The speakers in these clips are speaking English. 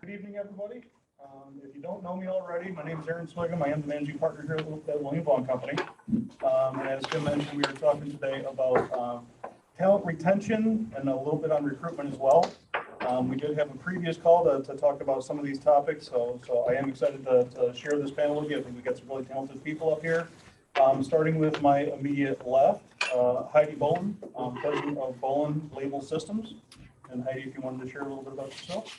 Good evening, everybody. If you don't know me already, my name is Aaron Swigum. I am the managing partner here at William Vaughan Company. And as Jim mentioned, we are talking today about talent retention and a little bit on recruitment as well. We did have a previous call to talk about some of these topics, so I am excited to share this panel with you. I think we've got some really talented people up here. Starting with my immediate left, Heidi Bollin, president of Bollin Label Systems. And Heidi, if you wanted to share a little bit about yourself.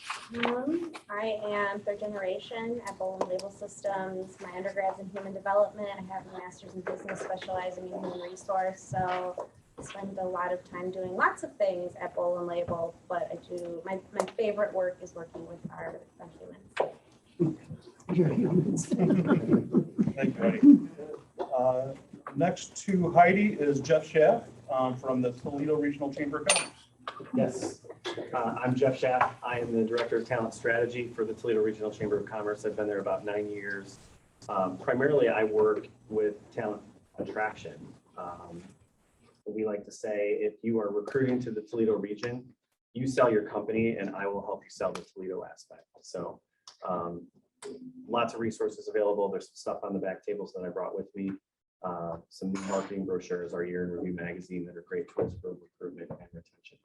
I am third generation at Bollin Label Systems. My undergrad's in human development. I have a master's in business specializing in human resource. So I spend a lot of time doing lots of things at Bollin Label, but I do my favorite work is working with our humans. Thank you, Heidi. Next to Heidi is Jeff Schaff from the Toledo Regional Chamber of Commerce. Yes, I'm Jeff Schaff. I am the Director of Talent Strategy for the Toledo Regional Chamber of Commerce. I've been there about 9 years. Primarily, I work with talent attraction. We like to say, if you are recruiting to the Toledo region, you sell your company and I will help you sell the Toledo aspect. So lots of resources available. There's some stuff on the back tables that I brought with me. Some new marketing brochures, our year in review magazine that are great tools for recruitment and retention.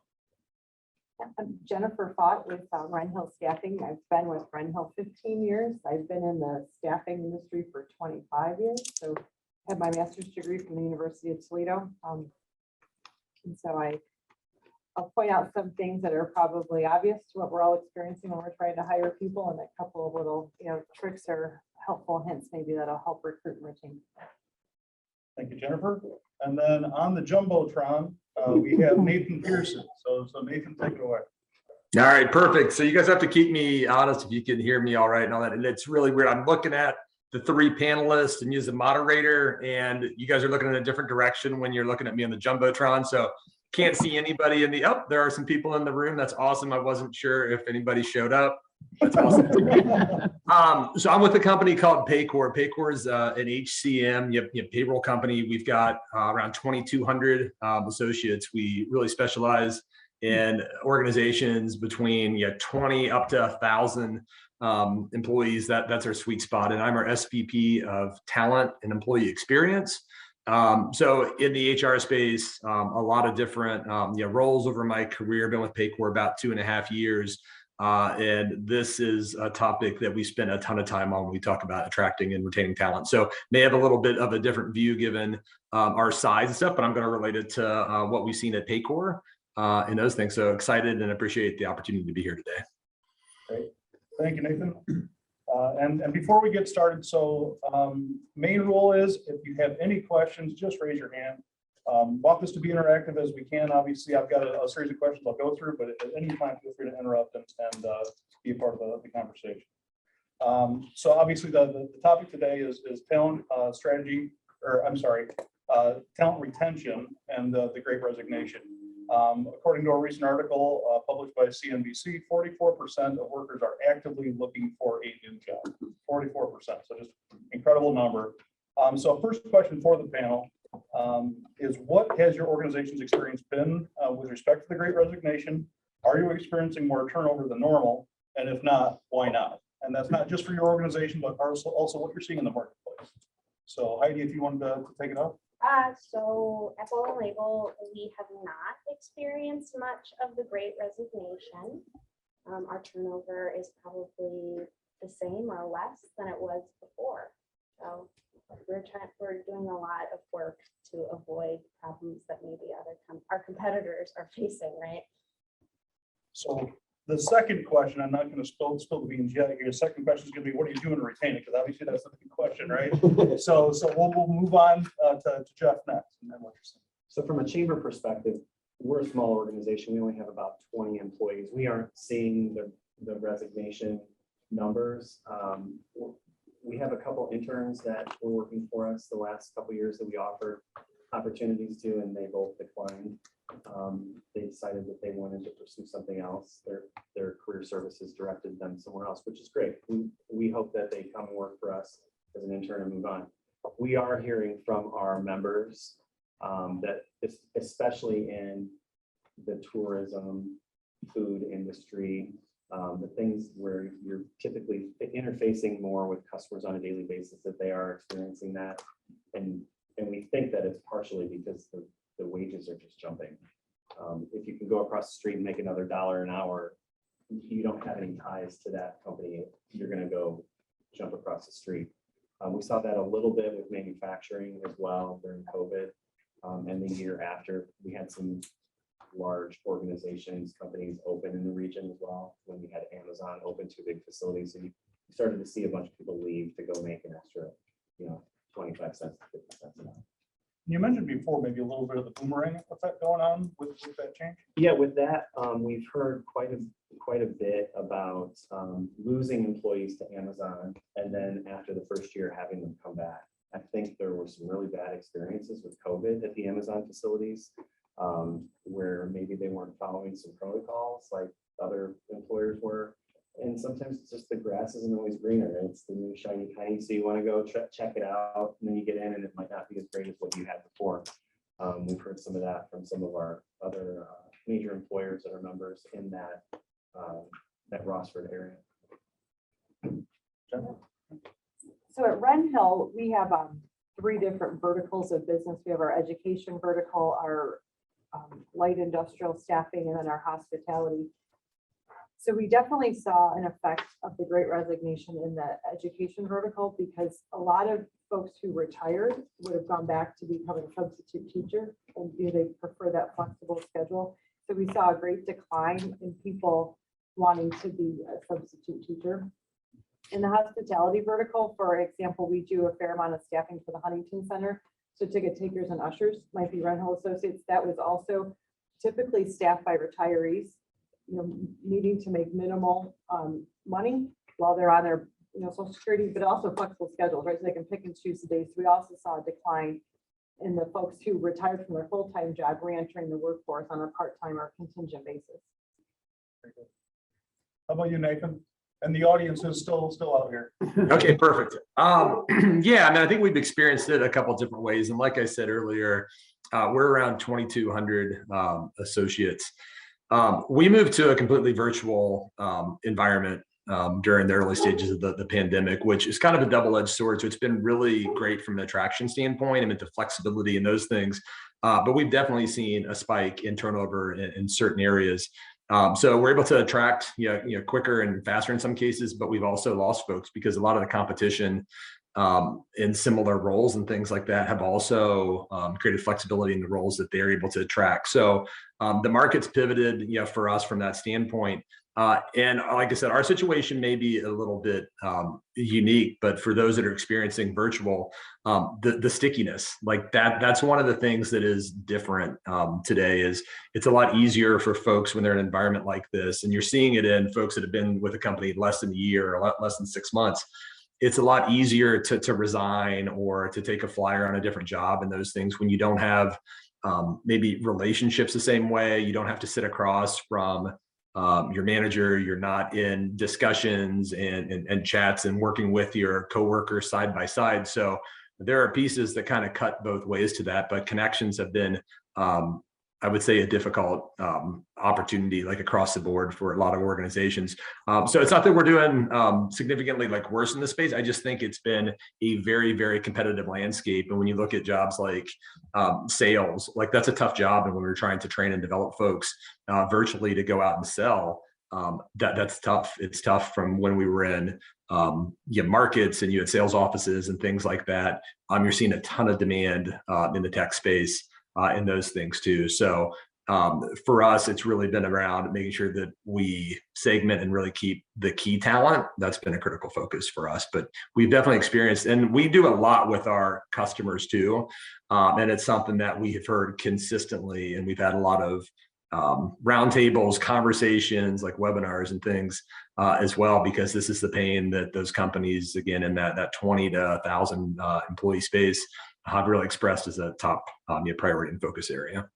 I'm Jennifer Fott with Renhill Staffing. I've been with Renhill 15 years. I've been in the staffing industry for 25 years. So I have my master's degree from the University of Toledo. And so I'll point out some things that are probably obvious to what we're all experiencing when we're trying to hire people, and a couple of little tricks or helpful hints maybe that'll help recruit and retain. Thank you, Jennifer. And then on the Jumbotron, we have Nathan Pearson. So Nathan, take it away. All right, perfect. So you guys have to keep me honest if you can hear me all right and all that. And it's really weird. I'm looking at the three panelists and use a moderator, and you guys are looking in a different direction when you're looking at me on the Jumbotron. So can't see anybody in the, there are some people in the room. That's awesome. I wasn't sure if anybody showed up. That's awesome. So I'm with a company called Paycor. Paycor is an HCM payroll company. We've got around 2,200 associates. We really specialize in organizations between 20 up to 1,000 employees. That's our sweet spot. And I'm our SVP of talent and employee experience. So in the HR space, a lot of different roles over my career. Been with Paycor about 2.5 years. And this is a topic that we spend a ton of time on when we talk about attracting and retaining talent. So may have a little bit of a different view given our size and stuff, but I'm going to relate it to what we've seen at Paycor and those things. So excited and appreciate the opportunity to be here today. Great. Thank you, Nathan. And before we get started, so main rule is if you have any questions, just raise your hand. Want this to be interactive as we can. Obviously, I've got a series of questions I'll go through, but at any time, feel free to interrupt and be a part of the conversation. So obviously, the topic today is talent strategy, or I'm sorry, talent retention and the Great Resignation. According to a recent article published by CNBC, 44% of workers are actively looking for a new job. 44%, so just incredible number. So first question for the panel. Is what has your organization's experience been with respect to the Great Resignation? Are you experiencing more turnover than normal? And if not, why not? And that's not just for your organization, but also what you're seeing in the marketplace. So Heidi, if you wanted to take it up. So at Bollin Label, we have not experienced much of the Great Resignation. Our turnover is probably the same or less than it was before. So we're doing a lot of work to avoid problems that maybe our competitors are facing, right? So the second question, I'm not going to spill the beans yet. Your second question is going to be, what are you doing to retain it? Because obviously that's the big question, right? so we'll move on to Jeff next, and then what you're saying. So from a chamber perspective, we're a small organization. We only have about 20 employees. We aren't seeing the resignation numbers. We have a couple interns that were working for us the last couple of years that we offered opportunities to, and they both declined. They decided that they wanted to pursue something else. Their career services directed them somewhere else, which is great. We hope that they come and work for us as an intern and move on. We are hearing from our members that especially in the tourism, food industry, the things where you're typically interfacing more with customers on a daily basis, that they are experiencing that. And we think that it's partially because the wages are just jumping. If you can go across the street and make another $1 an hour, you don't have any ties to that company, you're gonna go jump across the street. We saw that a little bit with manufacturing as well during COVID. And the year after, we had some large organizations, companies open in the region as well, when we had Amazon open 2 big facilities. So you started to see a bunch of people leave to go make an extra, 25 cents to 50 cents an hour. You mentioned before, maybe a little bit of the boomerang effect going on with that change. Yeah, with that, we've heard quite a bit about losing employees to Amazon, and then after the first year, having them come back. I think there were some really bad experiences with COVID at the Amazon facilities, where maybe they weren't following some protocols like other employers were. And sometimes it's just the grass isn't always greener. It's the new shiny penny. So you want to go check it out, and then you get in and it might not be as great as what you had before. We've heard some of that from some of our other major employers that are members in that Rossford area. So at Renhill, we have 3 different verticals of business. We have our education vertical, our light industrial staffing, and then our hospitality. So we definitely saw an effect of the Great Resignation in the education vertical, because a lot of folks who retired would have gone back to becoming a substitute teacher, and they prefer that flexible schedule. So we saw a great decline in people wanting to be a substitute teacher. In the hospitality vertical, for example, we do a fair amount of staffing for the Huntington Center. So ticket takers and ushers might be Renhill associates. That was also typically staffed by retirees, needing to make minimal money while they're on their Social Security, but also flexible schedules, right? So they can pick and choose the days. We also saw a decline in the folks who retired from their full-time job, re-entering the workforce on a part-time or contingent basis. How about you, Nathan? And the audience is still out here. Okay, perfect. Yeah, I mean, I think we've experienced it a couple of different ways. And like I said earlier, we're around 2,200 associates. We moved to a completely virtual environment during the early stages of the pandemic, which is kind of a double-edged sword. So it's been really great from an attraction standpoint. I mean, the flexibility and those things. But we've definitely seen a spike in turnover in certain areas. So we're able to attract quicker and faster in some cases, but we've also lost folks because a lot of the competition in similar roles and things like that have also created flexibility in the roles that they're able to attract. So the market's pivoted, for us from that standpoint. And like I said, our situation may be a little bit unique, but for those that are experiencing virtual, the stickiness, like that's one of the things that is different today. Is it's a lot easier for folks when they're in an environment like this, and you're seeing it in folks that have been with a company less than a year or less than 6 months. It's a lot easier to resign or to take a flyer on a different job and those things when you don't have maybe relationships the same way. You don't have to sit across from your manager. You're not in discussions and chats and working with your coworkers side by side. So there are pieces that kind of cut both ways to that, but connections have been, I would say, a difficult opportunity, like across the board for a lot of organizations. So it's not that we're doing significantly like worse in the space. I just think it's been a very, very competitive landscape. And when you look at jobs like sales, like that's a tough job. And when we're trying to train and develop folks virtually to go out and sell, that's tough. It's tough from when we were in markets and you had sales offices and things like that. You're seeing a ton of demand in the tech space. In those things too. So for us, it's really been around making sure that we segment and really keep the key talent. That's been a critical focus for us, but we've definitely experienced, and we do a lot with our customers too. And it's something that we have heard consistently, and we've had a lot of roundtables, conversations, like webinars and things as well, because this is the pain that those companies, again, in that 20 to 1,000 employee space, have really expressed as a top priority and focus area.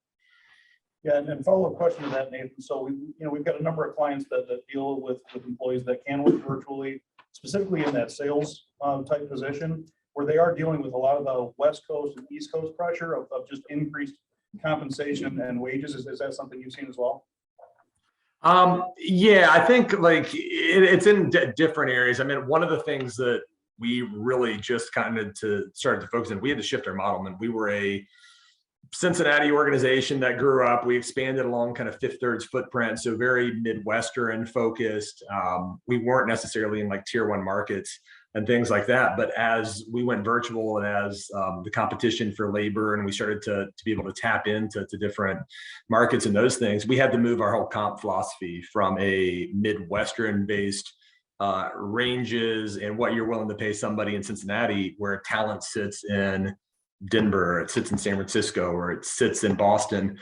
Yeah, and follow-up question to that, Nathan. So we've got a number of clients that deal with employees that can work virtually, specifically in that sales type position, where they are dealing with a lot of the West Coast and East Coast pressure of just increased compensation and wages. Is that something you've seen as well? Yeah, I think like it's in different areas. I mean, one of the things that we really just kind of started to focus on, we had to shift our model. I mean, we were a Cincinnati organization that grew up. We expanded along kind of Fifth Third's footprint, so very Midwestern focused. We weren't necessarily in like tier one markets and things like that. But as we went virtual and as the competition for labor and we started to be able to tap into different markets and those things, we had to move our whole comp philosophy from a Midwestern based ranges and what you're willing to pay somebody in Cincinnati, where talent sits in Denver, it sits in San Francisco, or it sits in Boston.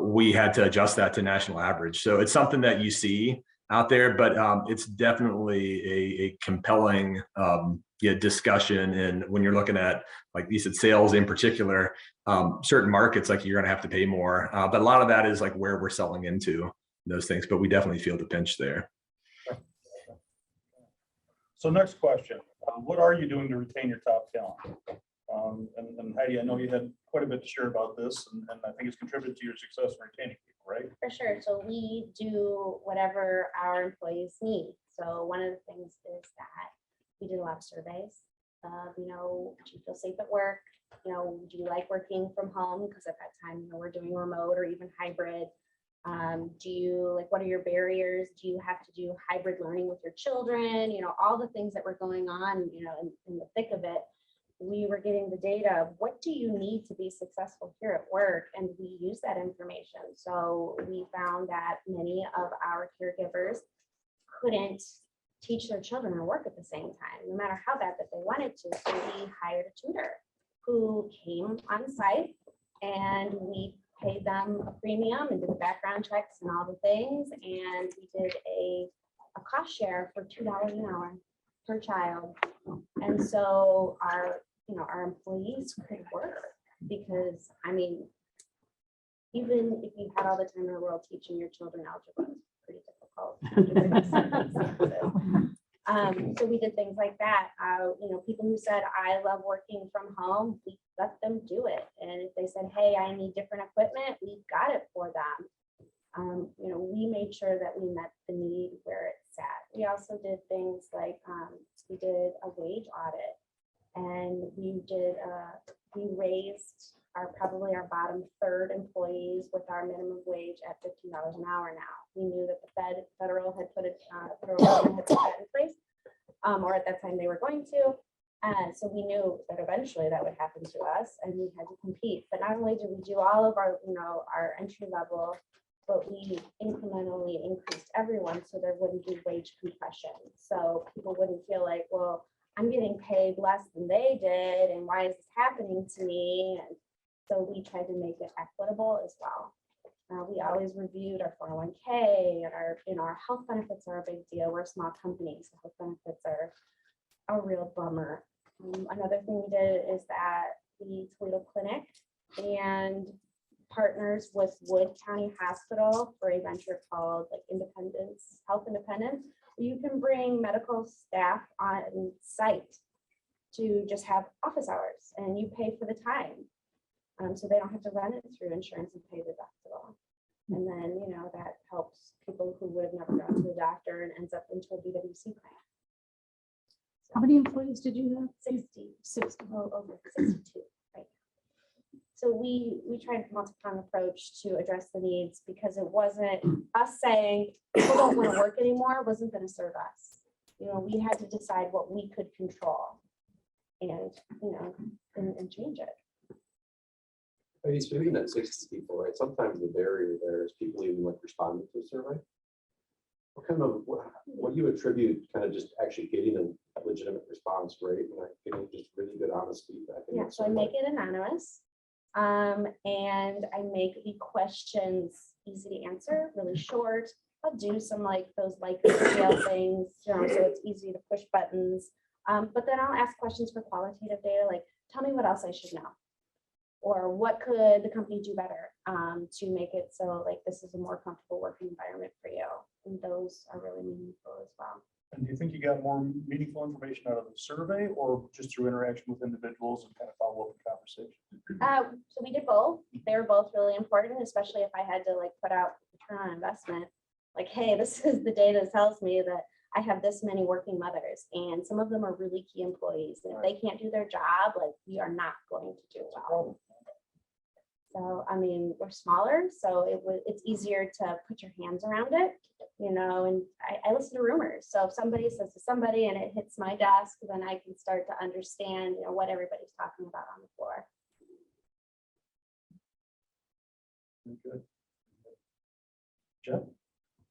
We had to adjust that to national average. So it's something that you see out there, but it's definitely a compelling discussion. And when you're looking at, like you said, sales in particular, certain markets, like you're going to have to pay more. But a lot of that is like where we're selling into those things, but we definitely feel the pinch there. So next question, what are you doing to retain your top talent? And Heidi, I know you had quite a bit to share about this, and I think it's contributed to your success in retaining people, right? For sure. So we do whatever our employees need. So one of the things is that we did a lot of surveys. Do you feel safe at work? Do you like working from home? Because at that time, we're doing remote or even hybrid. What are your barriers? Do you have to do hybrid learning with your children? All the things that were going on, in the thick of it. We were getting the data of what do you need to be successful here at work, and we use that information. So we found that many of our caregivers couldn't teach their children or work at the same time, no matter how bad that they wanted to. So we hired a tutor who came on site, and we paid them a premium and did the background checks and all the things. And we did a cost share for $2 an hour per child. And so our employees could work, because even if you had all the time in the world teaching your children algebra, it's pretty difficult. So we did things like that. People who said, I love working from home, we let them do it. And if they said, hey, I need different equipment, we got it for them. We made sure that we met the need where it's at. We also did things like we did a wage audit, and we raised probably our bottom third employees with our minimum wage at $15 an hour now. We knew that the federal government had put that in place, or at that time they were going to. So we knew that eventually that would happen to us, and we had to compete. But not only did we do all of our entry level, but we incrementally increased everyone so there wouldn't be wage compression. So people wouldn't feel like, well, I'm getting paid less than they did, and why is this happening to me? And so we tried to make it equitable as well. We always reviewed our 401k, and our health benefits are a big deal. We're a small company, so health benefits are a real bummer. Another thing we did is that the Toledo Clinic and partners with Wood County Hospital for a venture called Health Independence, where you can bring medical staff on site to just have office hours, and you pay for the time. So they don't have to run it through insurance and pay the deductible. And then, that helps people who would have never gone to the doctor and ends up into a BWC plan. How many employees did you have? 60, over 62. Right. So we tried a multi-pronged approach to address the needs, because it wasn't us saying people don't want to work anymore wasn't going to serve us. We had to decide what we could control and change it. Speaking at 60 people, right? Sometimes the barrier there is people even like responding to a survey. What do you attribute kind of just actually getting a legitimate response rate and getting just really good honest feedback? Yeah, so I make it anonymous, and I make the questions easy to answer, really short. I'll do some those scale things, so it's easy to push buttons. But then I'll ask questions for qualitative data, like, tell me what else I should know, or what could the company do better to make it so this is a more comfortable working environment for you. And those are really meaningful as well. And do you think you got more meaningful information out of the survey, or just through interaction with individuals and kind of follow up the conversation? So we did both. They were both really important, especially if I had to put out return on investment. like, hey, this is the data tells me that I have this many working mothers, and some of them are really key employees. And if they can't do their job, like, we are not going to do well. So, I mean, we're smaller, so it's easier to put your hands around it, you know, and I listen to rumors. So if somebody says to somebody and it hits my desk, then I can start to understand, you know, what everybody's talking about on the floor. Good. Jeff?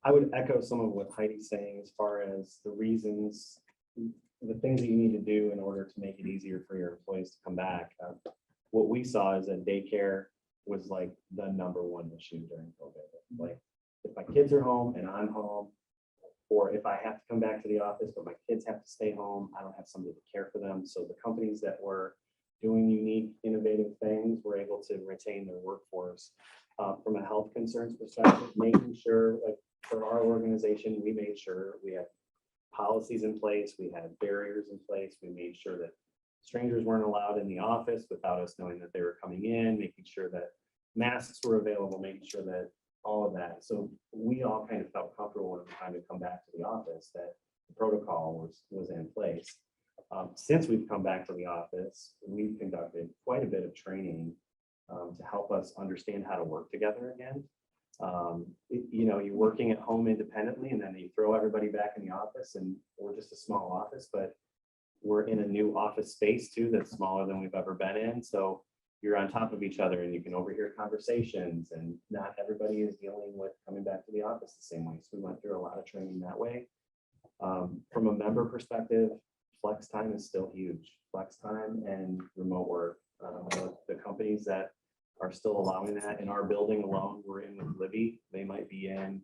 I would echo some of what Heidi's saying as far as the reasons, the things that you need to do in order to make it easier for your employees to come back. What we saw is that daycare was like the #1 issue during COVID. Like, if my kids are home and I'm home, or if I have to come back to the office, but my kids have to stay home, I don't have somebody to care for them. So the companies that were doing unique, innovative things were able to retain their workforce. From a health concerns perspective, making sure, like for our organization, we made sure we had policies in place, we had barriers in place, we made sure that strangers weren't allowed in the office without us knowing that they were coming in, making sure that masks were available, making sure that all of that. So we all kind of felt comfortable when it was time to come back to the office, that the protocol was in place. Since we've come back to the office, we've conducted quite a bit of training to help us understand how to work together again. You know, you're working at home independently, and then you throw everybody back in the office, and we're just a small office, but we're in a new office space too that's smaller than we've ever been in. So you're on top of each other and you can overhear conversations, and not everybody is dealing with coming back to the office the same way. So we went through a lot of training that way. From a member perspective, flex time is still huge. Flex time and remote work. The companies that are still allowing that in our building alone, we're in with Libby, they might be in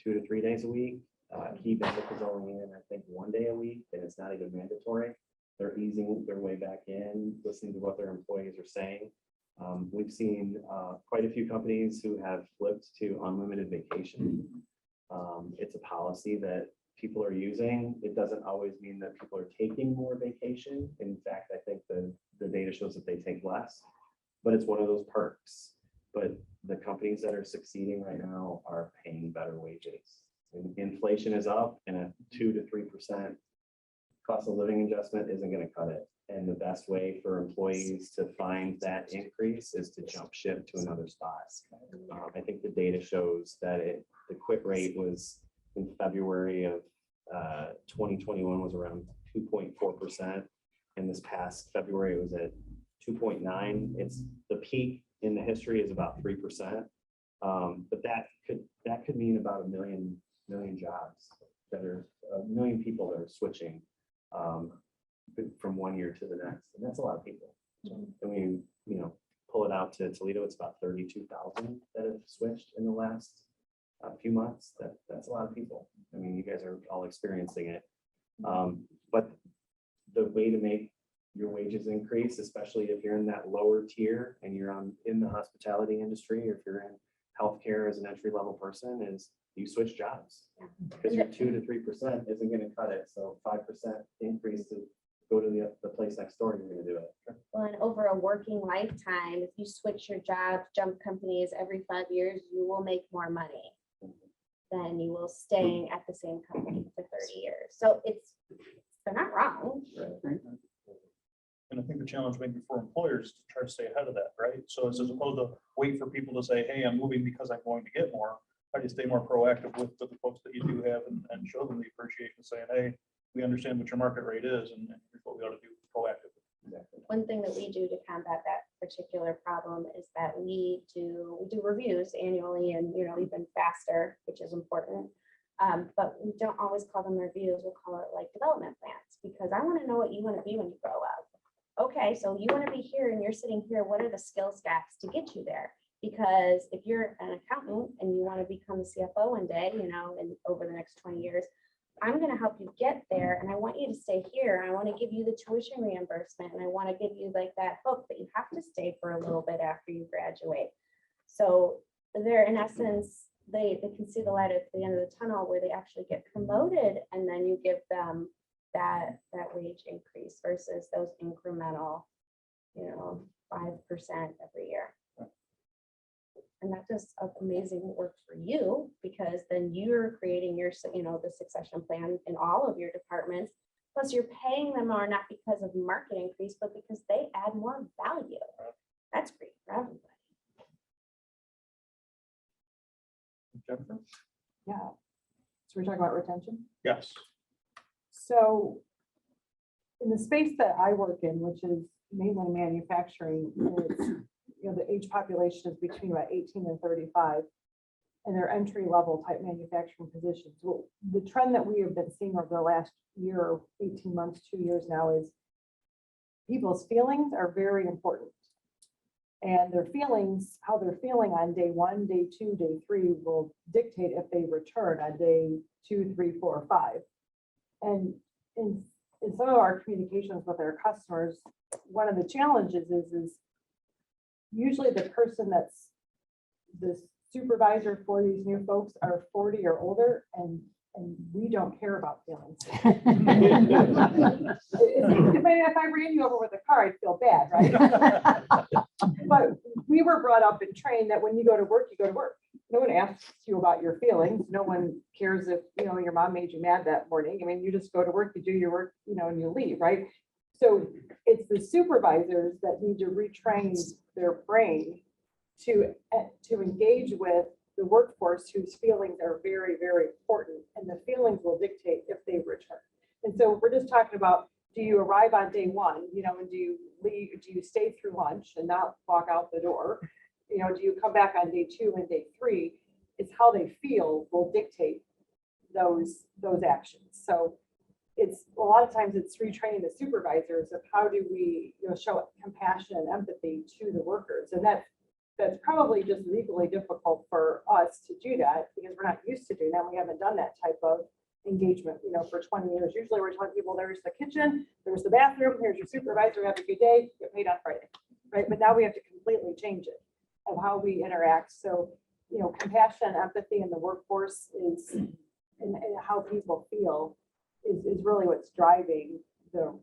2 to 3 days a week. Key Bank is only in, I think, 1 day a week, and it's not even mandatory. They're easing their way back in, listening to what their employees are saying. We've seen quite a few companies who have flipped to unlimited vacation. It's a policy that people are using. It doesn't always mean that people are taking more vacation. In fact, I think the data shows that they take less, but it's one of those perks. But the companies that are succeeding right now are paying better wages. And inflation is up, and a 2 to 3% cost of living adjustment isn't going to cut it. And the best way for employees to find that increase is to jump ship to another spot. I think the data shows that the quit rate was in February of 2021 was around 2.4%. And this past February it was at 2.9. It's the peak in the history is about 3%. But that could mean about a million jobs that are a million people that are switching from 1 year to the next, and that's a lot of people. And we, pull it out to Toledo, it's about 32,000 that have switched in the last few months. That's a lot of people. I mean, you guys are all experiencing it. But the way to make your wages increase, especially if you're in that lower tier and you're in the hospitality industry, or if you're in healthcare as an entry-level person, is you switch jobs, because your 2 to 3% isn't going to cut it. So 5% increase to go to the place next door, you're going to do it. Well, and over a working lifetime, if you switch your job, jump companies every 5 years, you will make more money than you will staying at the same company for 30 years. So they're not wrong. Right. And I think the challenge maybe for employers is to try to stay ahead of that, right? So as opposed to wait for people to say, hey, I'm moving because I'm going to get more, how do you stay more proactive with the folks that you do have and show them the appreciation, saying, hey, we understand what your market rate is, and here's what we ought to do proactively. Exactly. One thing that we do to combat that particular problem is that we do reviews annually, and even faster, which is important. But we don't always call them reviews. We'll call it like development plans, because I want to know what you want to be when you grow up. Okay, so you want to be here and you're sitting here. What are the skills gaps to get you there? Because if you're an accountant and you want to become the CFO one day, and over the next 20 years, I'm going to help you get there. And I want you to stay here. I want to give you the tuition reimbursement. And I want to give you like that hook that you have to stay for a little bit after you graduate. So they're, in essence, they can see the light at the end of the tunnel where they actually get promoted, and then you give them that wage increase versus those incremental, 5% every year. And that does amazing work for you, because then you're creating your, the succession plan in all of your departments. Plus you're paying them more, not because of market increase, but because they add more value. That's great for everybody. Jennifer? Yeah. So we're talking about retention. Yes. So in the space that I work in, which is mainly manufacturing, it's, the age population is between about 18 and 35, and they're entry level type manufacturing positions. Well, the trend that we have been seeing over the last year, 18 months, 2 years now, is people's feelings are very important. And their feelings, how they're feeling on day 1, day 2, day 3 will dictate if they return on day 2, 3, 4, 5. And in some of our communications with our customers, one of the challenges is usually the person that's the supervisor for these new folks are 40 or older, and we don't care about feelings. If I ran you over with a car, I'd feel bad, right? But we were brought up and trained that when you go to work, you go to work. No one asks you about your feelings. No one cares if, your mom made you mad that morning. I mean, you just go to work, you do your work, and you leave, right? So it's the supervisors that need to retrain their brain to engage with the workforce whose feelings are very, very important, and the feelings will dictate if they return. And so we're just talking about, do you arrive on day 1, and do you leave, do you stay through lunch and not walk out the door? Do you come back on day 2 and day 3? It's how they feel will dictate those actions. So it's a lot of times it's retraining the supervisors of how do we show compassion and empathy to the workers, and that's probably just as equally difficult for us to do that, because we're not used to doing that. We haven't done that type of engagement, for 20 years. Usually we're telling people there's the kitchen, there's the bathroom, here's your supervisor, have a good day, get paid on Friday, right? But now we have to completely change it of how we interact. So, compassion and empathy in the workforce is, and how people feel is really what's driving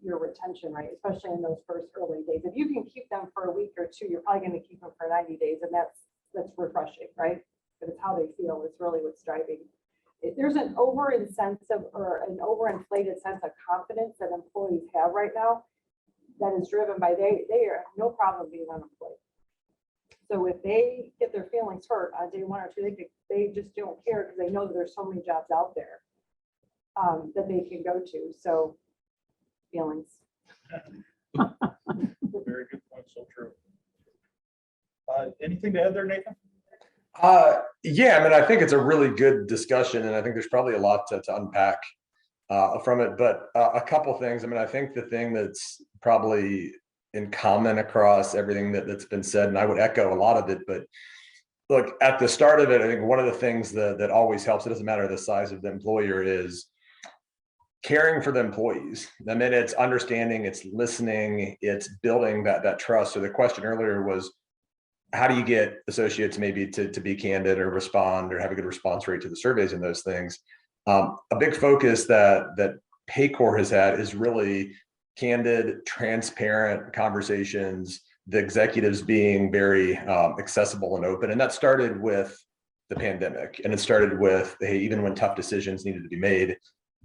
your retention rate, especially in those first early days. If you can keep them for a week or 2, you're probably going to keep them for 90 days, and that's refreshing, right? But it's how they feel is really what's driving. There's an over-incentive or an overinflated sense of confidence that employees have right now that is driven by they are no problem being unemployed. So if they get their feelings hurt on day 1 or 2, they just don't care, because they know that there's so many jobs out there that they can go to. So feelings. Very good point. So true. Anything to add there, Nathan? Yeah, I mean, I think it's a really good discussion, and I think there's probably a lot to unpack from it. But a couple things. I mean, I think the thing that's probably in common across everything that's been said, and I would echo a lot of it, but look, at the start of it, I think one of the things that always helps, it doesn't matter the size of the employer, is caring for the employees. I mean, it's understanding, it's listening, it's building that trust. So the question earlier was, how do you get associates maybe to be candid or respond or have a good response rate to the surveys and those things? A big focus that Paycor has had is really candid, transparent conversations, the executives being very accessible and open. And that started with the pandemic. And it started with, hey, even when tough decisions needed to be made,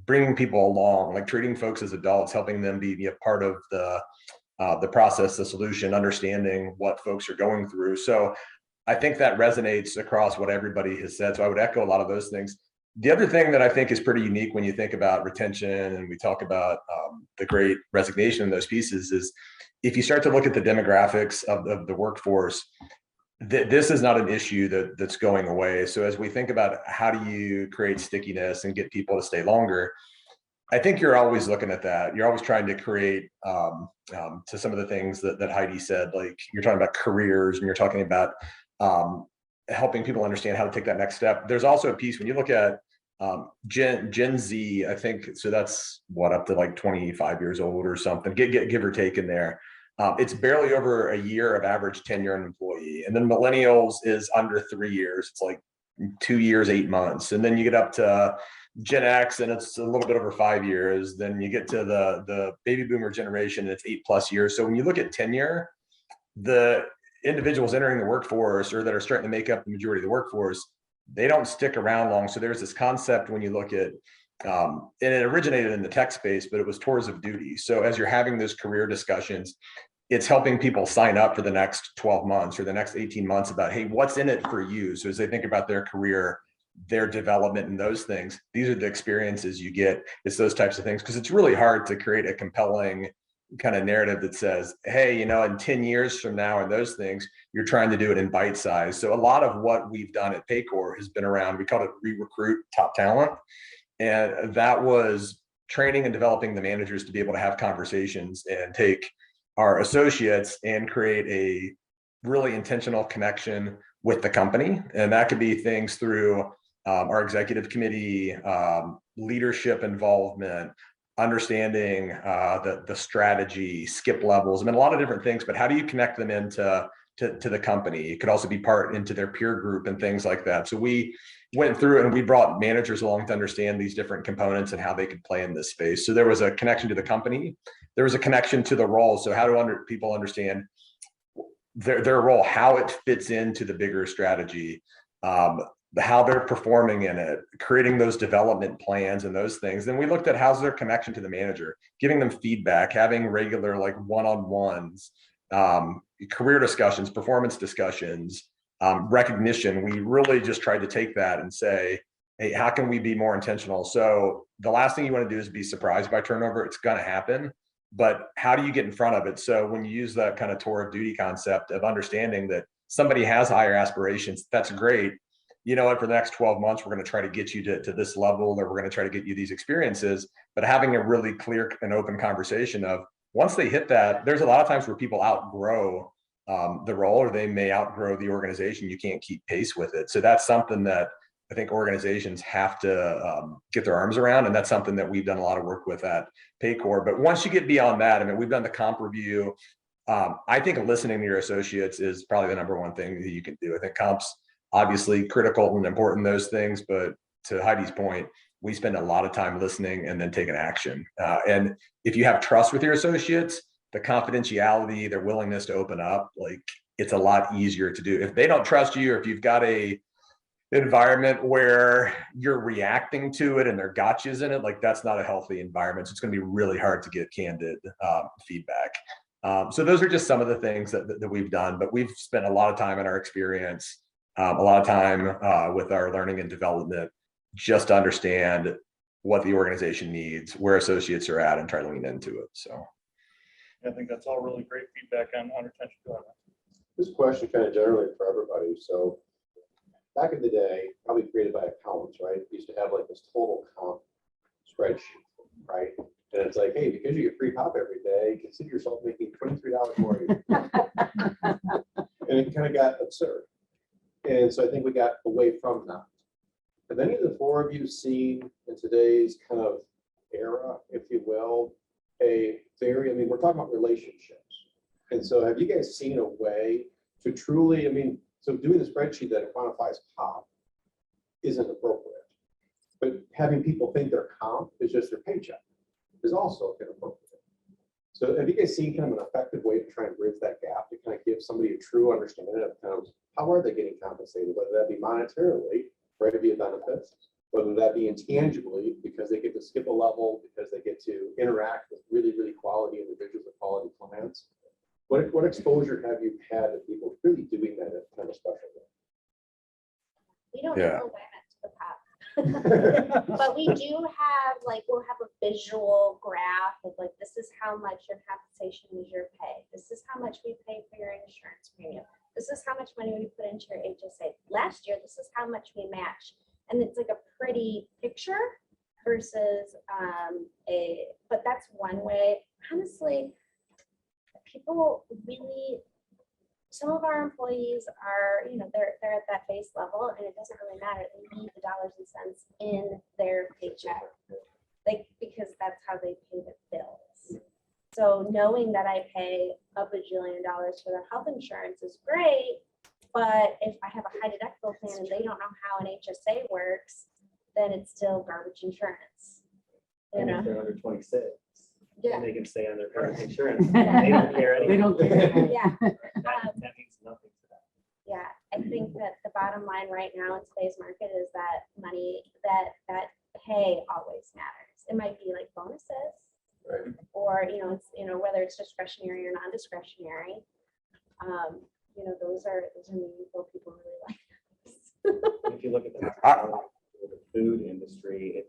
bringing people along, like treating folks as adults, helping them be a part of the process, the solution, understanding what folks are going through. So I think that resonates across what everybody has said. So I would echo a lot of those things. The other thing that I think is pretty unique when you think about retention and we talk about the great resignation in those pieces is if you start to look at the demographics of the workforce, this is not an issue that's going away. So as we think about how do you create stickiness and get people to stay longer, I think you're always looking at that. You're always trying to create to some of the things that Heidi said, like you're talking about careers and you're talking about helping people understand how to take that next step. There's also a piece when you look at Gen Z, I think, so that's what, up to like 25 years old or something, give or take in there. It's barely over a year of average tenure an employee. And then millennials is under 3 years. It's like 2 years, 8 months. And then you get up to Gen X and it's a little bit over 5 years. Then you get to the baby boomer generation and it's 8+ years. So when you look at tenure, individuals entering the workforce or that are starting to make up the majority of the workforce, they don't stick around long. So there's this concept when you look at, and it originated in the tech space, but it was tours of duty. So as you're having those career discussions, it's helping people sign up for the next 12 months or the next 18 months about, hey, what's in it for you? So as they think about their career, their development and those things, these are the experiences you get. It's those types of things, because it's really hard to create a compelling kind of narrative that says, hey, you know, in 10 years from now and those things, you're trying to do it in bite size. So a lot of what we've done at Paycor has been around, we call it re-recruit top talent. And that was training and developing the managers to be able to have conversations and take our associates and create a really intentional connection with the company. And that could be things through our executive committee, leadership involvement, understanding the strategy, skip levels. I mean, a lot of different things, but how do you connect them into the company? It could also be part into their peer group and things like that. So we went through and we brought managers along to understand these different components and how they could play in this space. So there was a connection to the company. There was a connection to the role. So how do people understand their role, how it fits into the bigger strategy, how they're performing in it, creating those development plans and those things. Then we looked at how's their connection to the manager, giving them feedback, having regular like one-on-ones, career discussions, performance discussions, recognition. We really just tried to take that and say, hey, how can we be more intentional? So the last thing you want to do is be surprised by turnover. It's going to happen, but how do you get in front of it? So when you use that kind of tour of duty concept of understanding that somebody has higher aspirations, that's great. You know what, for the next 12 months, we're going to try to get you to this level, or we're going to try to get you these experiences, but having a really clear and open conversation of once they hit that, there's a lot of times where people outgrow the role, or they may outgrow the organization. You can't keep pace with it. So that's something that I think organizations have to get their arms around. And that's something that we've done a lot of work with at Paycor. But once you get beyond that, I mean, we've done the comp review. I think listening to your associates is probably the number one thing that you can do. I think comps obviously critical and important, those things, but to Heidi's point, we spend a lot of time listening and then taking action. And if you have trust with your associates, the confidentiality, their willingness to open up, like it's a lot easier to do. If they don't trust you, or if you've got a environment where you're reacting to it and there are gotchas in it, like that's not a healthy environment. So it's going to be really hard to get candid feedback. So those are just some of the things that we've done, but we've spent a lot of time in our experience, a lot of time with our learning and development, just to understand what the organization needs, where associates are at, and try to lean into it. So I think that's all really great feedback on retention. This question kind of generally for everybody. So back in the day, probably created by accountants, right? We used to have like this total comp spreadsheet, right? And it's like, hey, because you get free pop every day, consider yourself making $23 more a year. And it kind of got absurd. And so I think we got away from that. Have any of the four of you seen in today's kind of era, if you will, I mean, we're talking about relationships. And so have you guys seen a way to truly, I mean, so doing the spreadsheet that quantifies comp isn't appropriate, but having people think their comp is just their paycheck is also inappropriate. So have you guys seen kind of an effective way to try and bridge that gap to kind of give somebody a true understanding of kind of how are they getting compensated, whether that be monetarily, right, via benefits, whether that be intangibly because they get to skip a level, because they get to interact with really, really quality individuals with quality clients. What exposure have you had to people really doing that at kind of special way? We don't Yeah. know that to the top. But we do have, like, we'll have a visual graph of like, this is how much your compensation is your pay. This is how much we pay for your insurance premium. This is how much money we put into your HSA. Last year, this is how much we match. And it's like a pretty picture versus but that's one way. Honestly, people really, some of our employees are, you know, they're at that base level and it doesn't really matter. They need the dollars and cents in their paycheck, like, because that's how they pay the bills. So knowing that I pay a bajillion dollars for their health insurance is great, but if I have a high deductible plan and they don't know how an HSA works, then it's still garbage insurance. You And know? if they're under 26, Yeah. and they can stay on their current insurance, they don't care anymore. They don't care. Yeah. That means nothing. right now in today's market is that money, that pay always matters. It might be like bonuses, Right. or, it's, whether it's discretionary or non-discretionary. Those are meaningful. People really like those. If you look at I- the food industry,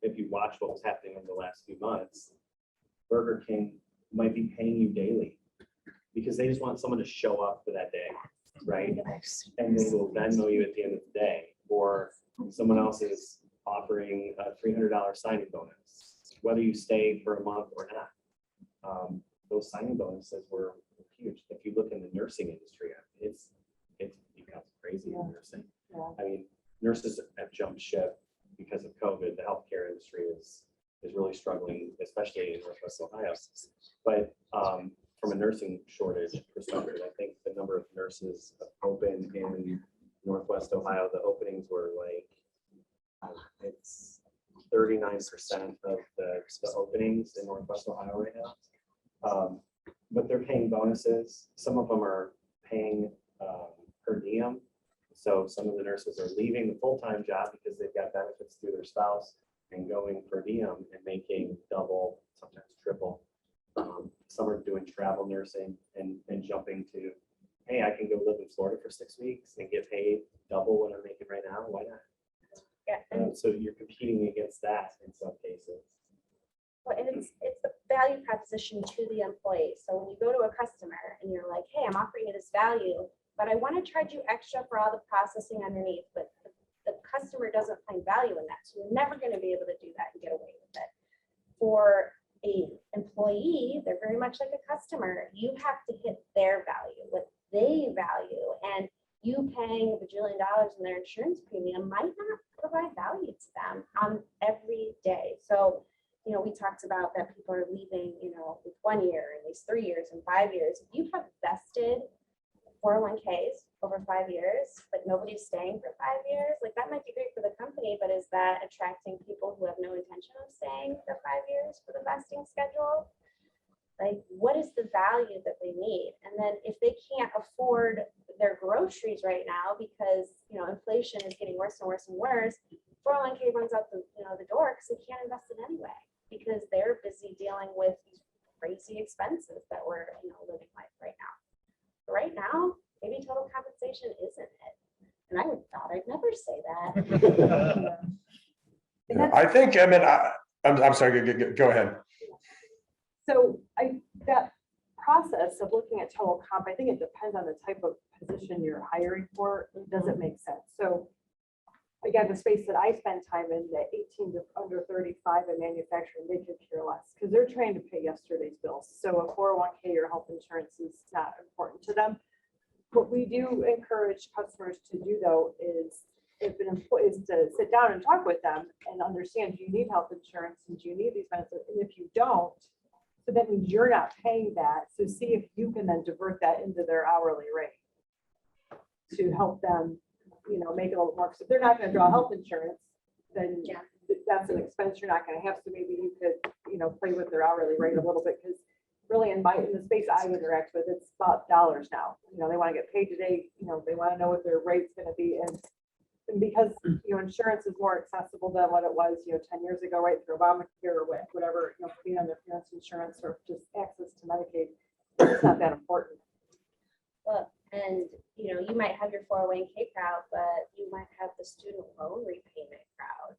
if you watch what was happening in the last few months, Burger King might be paying you daily because they just want someone to show up for that day, right? And they will Venmo you at the end of the day, or someone else is offering a $300 signing bonus, whether you stay for a month or not. Those signing bonuses were huge. If you look in the nursing industry, it's become crazy in nursing. Yeah. I mean, nurses have jumped ship because of COVID. The healthcare industry is really struggling, especially in Northwest Ohio. But from a nursing shortage perspective, I think the number of nurses open in Northwest Ohio, the openings were like, it's 39% of the openings in Northwest Ohio right now. But they're paying bonuses. Some of them are paying per diem. So some of the nurses are leaving the full-time job because they've got benefits through their spouse and going per diem and making double, sometimes triple. Some are doing travel nursing and jumping to, hey, I can go live in Florida for 6 weeks and get paid double what I'm making right now. Why not? Yeah, and So you're competing against that in some cases. Well, and it's the value proposition to the employee. So when you go to a customer and you're like, hey, I'm offering you this value, but I want to charge you extra for all the processing underneath, but the customer doesn't find value in that. So you're never going to be able to do that and get away with it. For a employee, they're very much like a customer. You have to hit their value, what they value, and you paying $1 bajillion in their insurance premium might not provide value to them every day. So we talked about that people are leaving, with 1 year, at least 3 years and 5 years. If you have vested 401ks over 5 years, but nobody's staying for 5 years, like that might be great for the company, but is that attracting people who have no intention of staying for 5 years for the vesting schedule? Like, what is the value that they need? And then if they can't afford their groceries right now because, inflation is getting worse and worse and worse, 401k runs out the door because they can't invest it anyway, because they're busy dealing with these crazy expenses that we're, living life right now. But right now, maybe total compensation isn't it. And I thought I'd never say that. I think, I'm sorry, go ahead. So that process of looking at total comp, I think it depends on the type of position you're hiring for. Does it make sense? So again, the space that I spend time in, the 18 to under 35 in manufacturing, they could care less because they're trying to pay yesterday's bills. So a 401k or health insurance is not important to them. What we do encourage customers to do though is if an employee is to sit down and talk with them and understand, do you need health insurance and do you need these benefits? And if you don't, so that means you're not paying that. So see if you can then divert that into their hourly rate to help them, make it a little more. So if they're not going to draw health insurance, then Yeah. that's an expense you're not going to have. So maybe you could, play with their hourly rate a little bit, because really in the space I interact with, it's about dollars now. They want to get paid today. They want to know what their rate's going to be. And because, insurance is more accessible than what it was, 10 years ago, right, through Obamacare or whatever, putting on their parents' insurance or just access to Medicaid, it's not that important. Well, and you might have your 401k crowd, but you might have the student loan repayment crowd.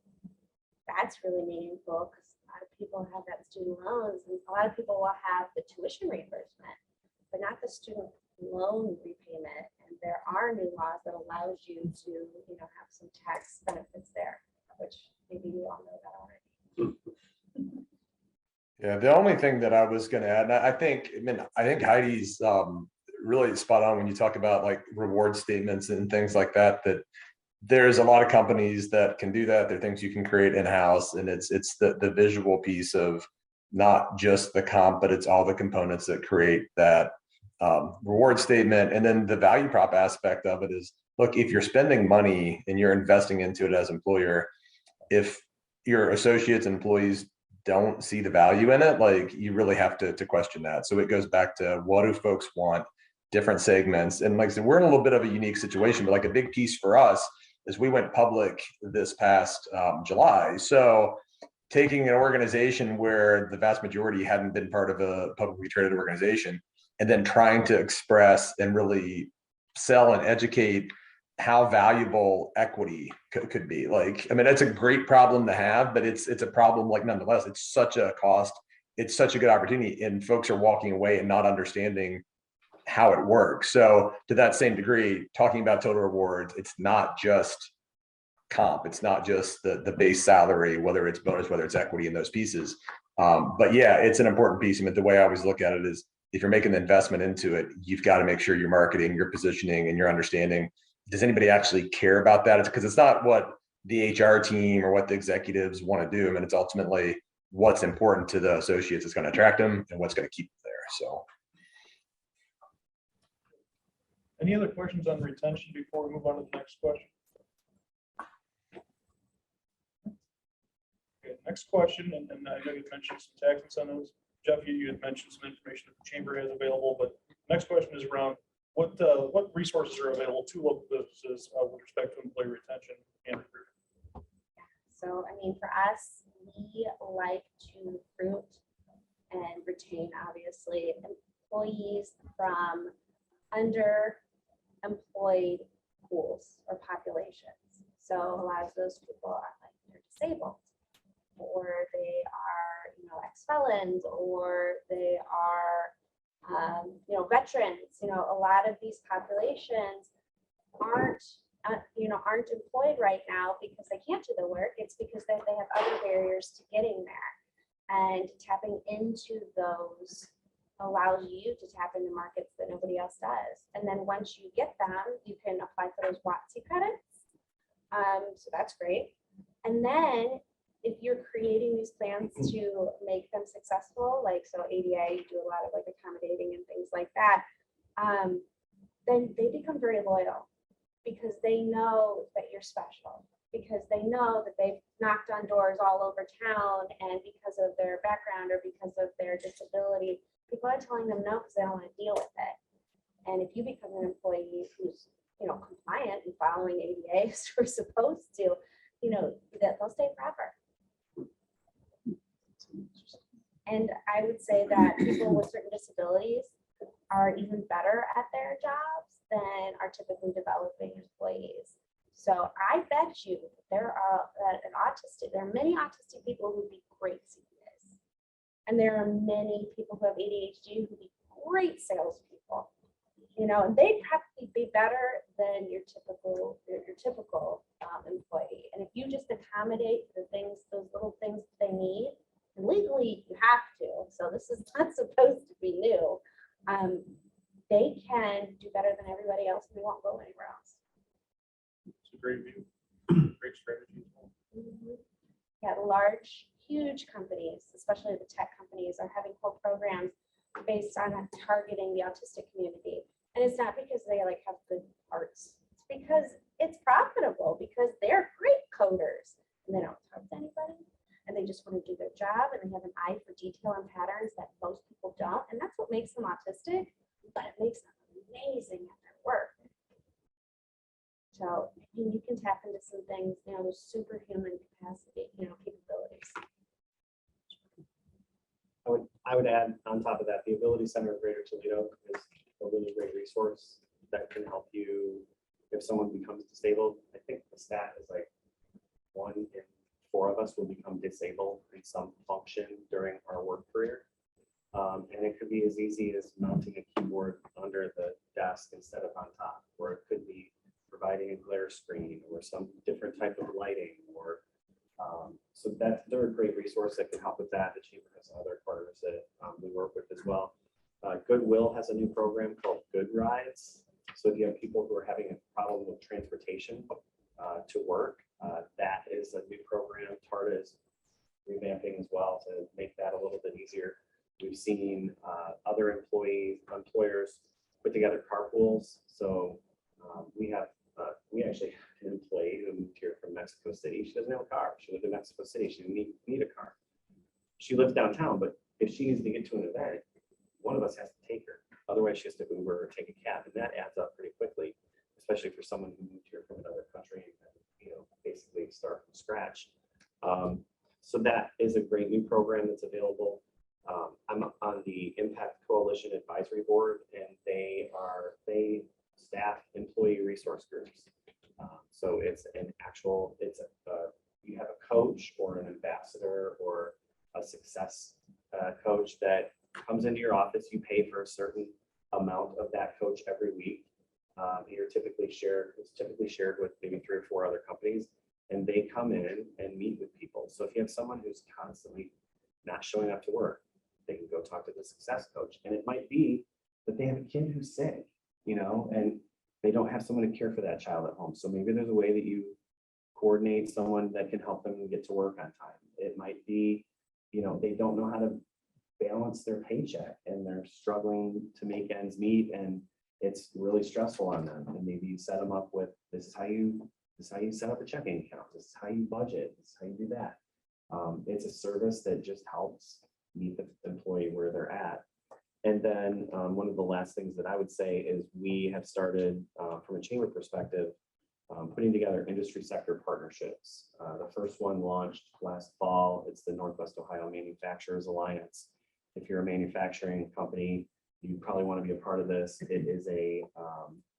That's really meaningful because a lot of people have that student loans, and a lot of people will have the tuition reimbursement, but not the student loan repayment. And there are new laws that allows you to, have some tax benefits there, which maybe you all know that already. Yeah, the only thing that I was going to add, and I think Heidi's really spot on when you talk about like reward statements and things like that, that there's a lot of companies that can do that. There are things you can create in-house, and it's the visual piece of not just the comp, but it's all the components that create that reward statement. And then the value prop aspect of it is, look, if you're spending money and you're investing into it as employer, if your associates and employees don't see the value in it, like you really have to question that. So it goes back to, what do folks want, different segments. And like I said, we're in a little bit of a unique situation, but like a big piece for us is we went public this past July. So taking an organization where the vast majority hadn't been part of a publicly traded organization, and then trying to express and really sell and educate how valuable equity could be. Like, I mean, that's a great problem to have, but it's a problem, like, nonetheless, it's such a cost. It's such a good opportunity, and folks are walking away and not understanding how it works. So to that same degree, talking about total rewards, it's not just comp. It's not just the base salary, whether it's bonus, whether it's equity in those pieces. But yeah, it's an important piece. I mean, the way I always look at it is, if you're making the investment into it, you've got to make sure your marketing, your positioning, and your understanding. Does anybody actually care about that? It's because it's not what the HR team or what the executives want to do. I mean, it's ultimately what's important to the associates that's going to attract them and what's going to keep them there. So. Any other questions on retention before we move on to the next question? Okay, next question, and I know you mentioned some tax incentives. Jeff, you had mentioned some information that the chamber has available, but next question is around what resources are available to local businesses with respect to employee retention and recruitment. So, I mean, for us, we like to recruit and retain, obviously, employees from underemployed pools or populations. So a lot of those people are like, they're disabled, or they are, ex-felons, or they are, veterans. A lot of these populations aren't employed right now because they can't do the work. It's because they have other barriers to getting there, and tapping into those allows you to tap into markets that nobody else does. And then once you get them, you can apply for those WOTC credits. So that's great. And then if you're creating these plans to make them successful, like so ADA, you do a lot of like accommodating and things like that, then they become very loyal because they know that you're special, because they know that they've knocked on doors all over town, and because of their background or because of their disability, people are telling them no because they don't want to deal with it. And if you become an employee who's compliant and following ADA as we're supposed to, that they'll stay forever. And I would say that people with certain disabilities are even better at their jobs than are typically developing employees. So I bet you there are many autistic people who would be great CPAs. And there are many people who have ADHD who would be great salespeople. And they'd probably be better than your typical employee. And if you just accommodate those little things that they need, and legally you have to, so this is not supposed to be new, they can do better than everybody else, and they won't go anywhere else. It's a great view, great strategy. Yeah, large, huge companies, especially the tech companies, are having whole programs based on targeting the autistic community. And it's not because they have good parts. It's because it's profitable, because they're great coders and they don't talk to anybody, and they just want to do their job, and they have an eye for detail and patterns that most people don't. And that's what makes them autistic, but it makes them amazing at their work. So you can tap into some things, those superhuman capacity, capabilities. I would add on top of that, the Ability Center of Greater Toledo is a really great resource that can help you if someone becomes disabled. I think the stat is like 1 in 4 of us will become disabled in some function during our work career. And it could be as easy as mounting a keyboard under the desk instead of on top, or it could be providing a glare screen or some different type of lighting, or so that they're a great resource that can help with that. The chamber has other partners that we work with as well. Goodwill has a new program called Good Rides. So if you have people who are having a problem with transportation to work, that is a new program. TARTA is revamping as well to make that a little bit easier. We've seen other employers put together carpools. So we actually have an employee who moved here from Mexico City. She doesn't have a car. She lived in Mexico City. She didn't need a car. She lives downtown, but if she needs to get to an event, one of us has to take her. Otherwise, she has to Uber or take a cab, and that adds up pretty quickly, especially for someone who moved here from another country and start from scratch. So that is a great new program that's available. I'm on the Impact Coalition Advisory Board, and they staff employee resource groups. So it's you have a coach or an ambassador or a success coach that comes into your office. You pay for a certain amount of that coach every week. It's typically shared with maybe 3 or 4 other companies, and they come in and meet with people. So if you have someone who's constantly not showing up to work, they can go talk to the success coach. And it might be that they have a kid who's sick, and they don't have someone to care for that child at home. So maybe there's a way that you coordinate someone that can help them get to work on time. It might be, they don't know how to balance their paycheck and they're struggling to make ends meet, and it's really stressful on them. And maybe you set them up with, this is how you set up a checking account. This is how you budget. This is how you do that. It's a service that just helps meet the employee where they're at. And then one of the last things that I would say is we have started from a chamber perspective, putting together industry sector partnerships. The first one launched last fall. It's the Northwest Ohio Manufacturers Alliance. If you're a manufacturing company, you probably want to be a part of this. It is a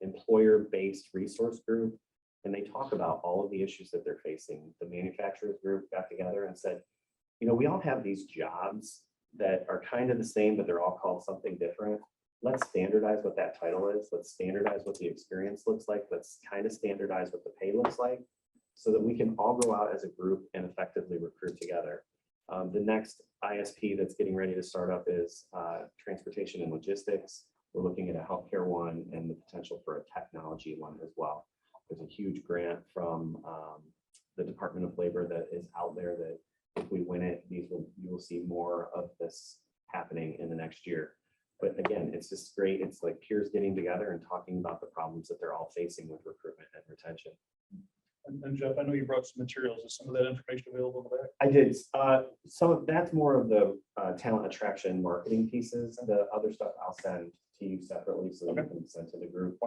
employer-based resource group, and they talk about all of the issues that they're facing. The manufacturers group got together and said, we all have these jobs that are kind of the same, but they're all called something different. Let's standardize what that title is. Let's standardize what the experience looks like. Let's kind of standardize what the pay looks like so that we can all go out as a group and effectively recruit together. The next ISP that's getting ready to start up is transportation and logistics. We're looking at a healthcare one and the potential for a technology one as well. There's a huge grant from the Department of Labor that is out there that if we win it, you will see more of this happening in the next year. But again, it's just great. It's like peers getting together and talking about the problems that they're all facing with recruitment and retention. And Jeff, I know you brought some materials. Is some of that information available in the back? I did. So that's more of the talent attraction marketing pieces. The other stuff I'll send to you separately so that you can send to the group.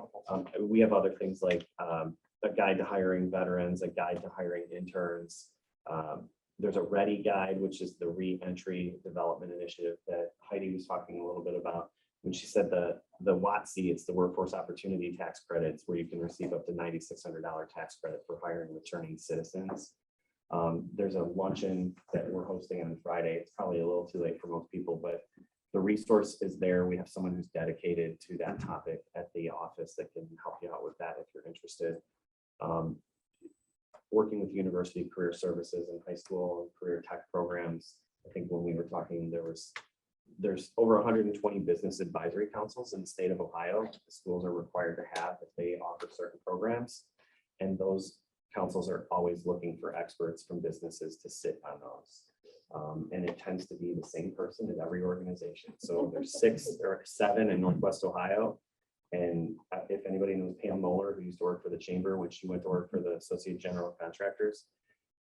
We have other things like a guide to hiring veterans, a guide to hiring interns. There's a READY guide, which is the re-entry development initiative that Heidi was talking a little bit about when she said the WOTC, it's the workforce opportunity tax credits, where you can receive up to $9,600 tax credit for hiring returning citizens. There's a luncheon that we're hosting on Friday. It's probably a little too late for most people, but the resource is there. We have someone who's dedicated to that topic at the office that can help you out with that if you're interested. Working with University Career Services and high school and career tech programs. I think when we were talking, there's over 120 business advisory councils in the state of Ohio. The schools are required to have if they offer certain programs. And those councils are always looking for experts from businesses to sit on those. And it tends to be the same person at every organization. So there's 6 or 7 in Northwest Ohio. And if anybody knows Pam Moeller, who used to work for the chamber when she went to work for the Associate General Contractors,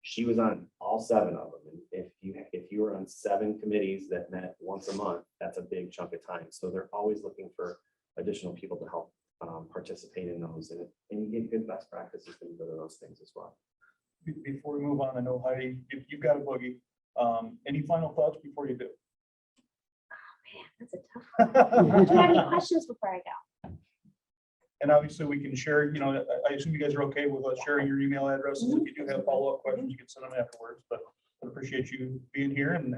she was on all 7 of them. And if you were on 7 committees that met once a month, that's a big chunk of time. So they're always looking for additional people to help participate in those. And you get good best practices when you go to those things as well. Before we move on, I know Heidi, you've got a boogie. Any final thoughts before you do? Man, that's a tough one. Do you have any questions before I go? And obviously we can share, I assume you guys are okay with us sharing your email addresses. If you do have follow-up questions, you can send them afterwards, but I appreciate you being here and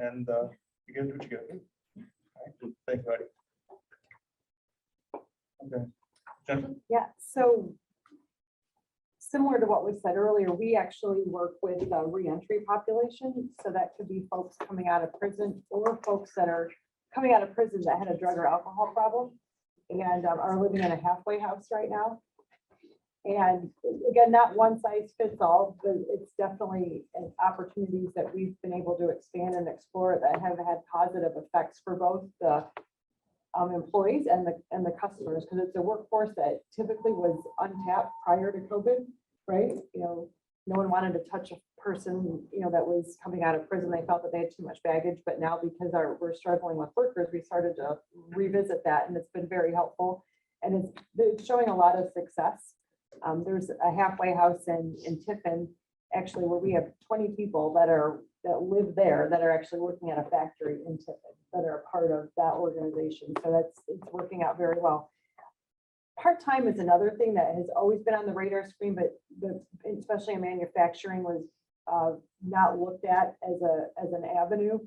you guys do what you gotta do. All right. Thank you, Heidi. Okay. Jennifer? Yeah, so similar to what was said earlier, we actually work with the reentry population. So that could be folks coming out of prison or folks that are coming out of prison that had a drug or alcohol problem and are living in a halfway house right now. And again, not one size fits all, but it's definitely an opportunities that we've been able to expand and explore that have had positive effects for both the employees and the customers, because it's a workforce that typically was untapped prior to COVID, right? No one wanted to touch a person, that was coming out of prison. They felt that they had too much baggage, but now because we're struggling with workers, we started to revisit that, and it's been very helpful. And it's showing a lot of success. There's a halfway house in Tiffin actually, where we have 20 people that live there, that are actually working at a factory in Tiffin, that are a part of that organization. So it's working out very well. Part-time is another thing that has always been on the radar screen, but especially in manufacturing was not looked at as an avenue.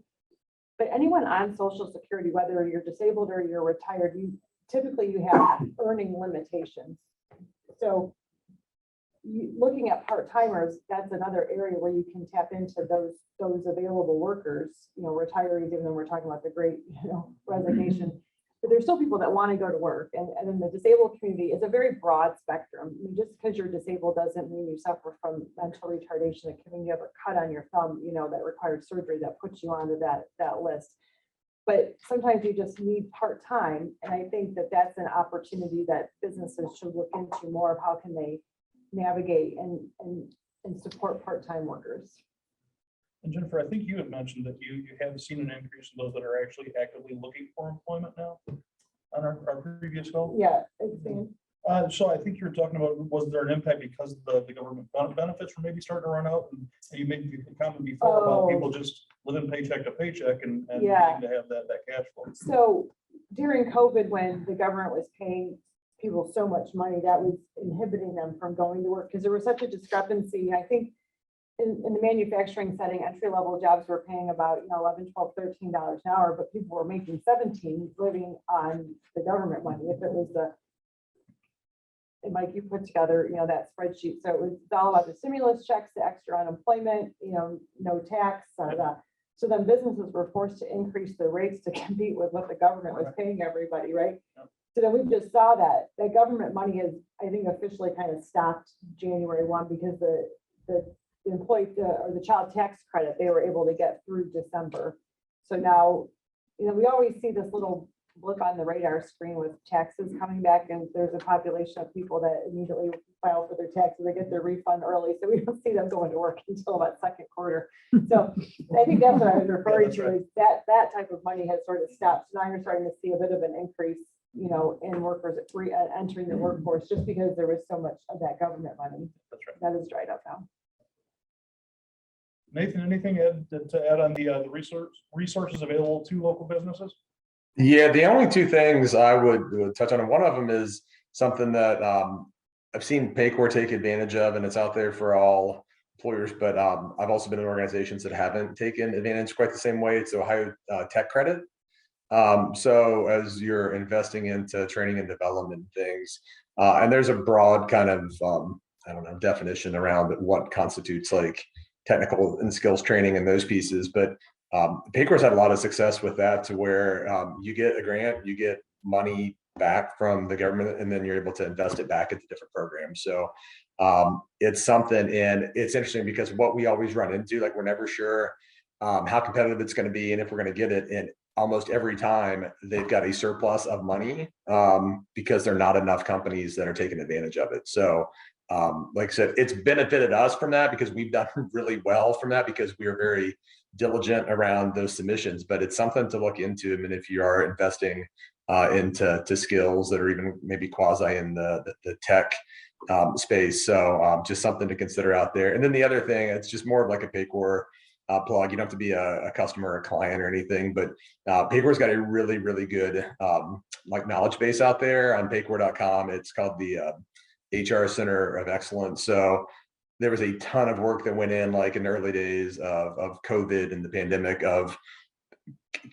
But anyone on Social Security, whether you're disabled or you're retired, typically you have earning limitations. So looking at part-timers, that's another area where you can tap into those available workers, retirees, even though we're talking about the great, resignation. But there's still people that want to go to work. And then the disabled community is a very broad spectrum. I mean, just because you're disabled doesn't mean you suffer from mental retardation that can mean you have a cut on your thumb, that requires surgery that puts you onto that list. But sometimes you just need part-time. And I think that that's an opportunity that businesses should look into more of how can they navigate and support part-time workers. And Jennifer, I think you had mentioned that you have seen an increase in those that are actually actively looking for employment now on our previous call. Yeah. So I think you're talking about, was there an impact because the government benefits were maybe staring to run out? And you made the comment before about people just living paycheck to paycheck and needing to have that cash flow. So during COVID, when the government was paying people so much money, that was inhibiting them from going to work because there was such a discrepancy. I think in the manufacturing setting, entry-level jobs were paying about $11, $12, $13 an hour, but people were making 17 living on the government money. If it was and Mike, you put together that spreadsheet. So it's all about the stimulus checks, the extra unemployment, no tax. So then businesses were forced to increase the rates to compete with what the government was paying everybody, right? So then we just saw that government money is, I think, officially kind of stopped January 1 because the employee or the child tax credit they were able to get through December. So now, we always see this little blip on the radar screen with taxes coming back, and there's a population of people that immediately file for their taxes. They get their refund early, so we don't see them going to work until about second quarter. So I think that's what I was referring to, is that type of money has sort of stopped. So now you're starting to see a bit of an increase, in workers entering the workforce, just because there was so much of that government money. That's right. That is dried up now. Nathan, anything to add on the resources available to local businesses? Yeah, the only two things I would touch on, and one of them is something that I've seen Paycor take advantage of, and it's out there for all employers, but I've also been in organizations that haven't taken advantage quite the same way. It's Ohio Tech Credit. So as you're investing into training and development things, and there's a broad kind of, definition around what constitutes like technical and skills training and those pieces, but Paycor's had a lot of success with that, to where you get a grant, you get money back from the government, and then you're able to invest it back into different programs. So it's something, and it's interesting because what we always run into, like, we're never sure how competitive it's going to be and if we're going to get it. And almost every time they've got a surplus of money because there are not enough companies that are taking advantage of it. So like I said, it's benefited us from that because we've done really well from that because we are very diligent around those submissions, but it's something to look into. I mean, if you are investing into skills that are even maybe quasi in the tech space. So just something to consider out there. And then the other thing, it's just more of like a Paycor plug. You don't have to be a customer or a client or anything, but Paycor's got a really, really good like knowledge base out there on paycor.com. It's called the HR Center of Excellence. So there was a ton of work that went in, like in the early days of COVID and the pandemic, of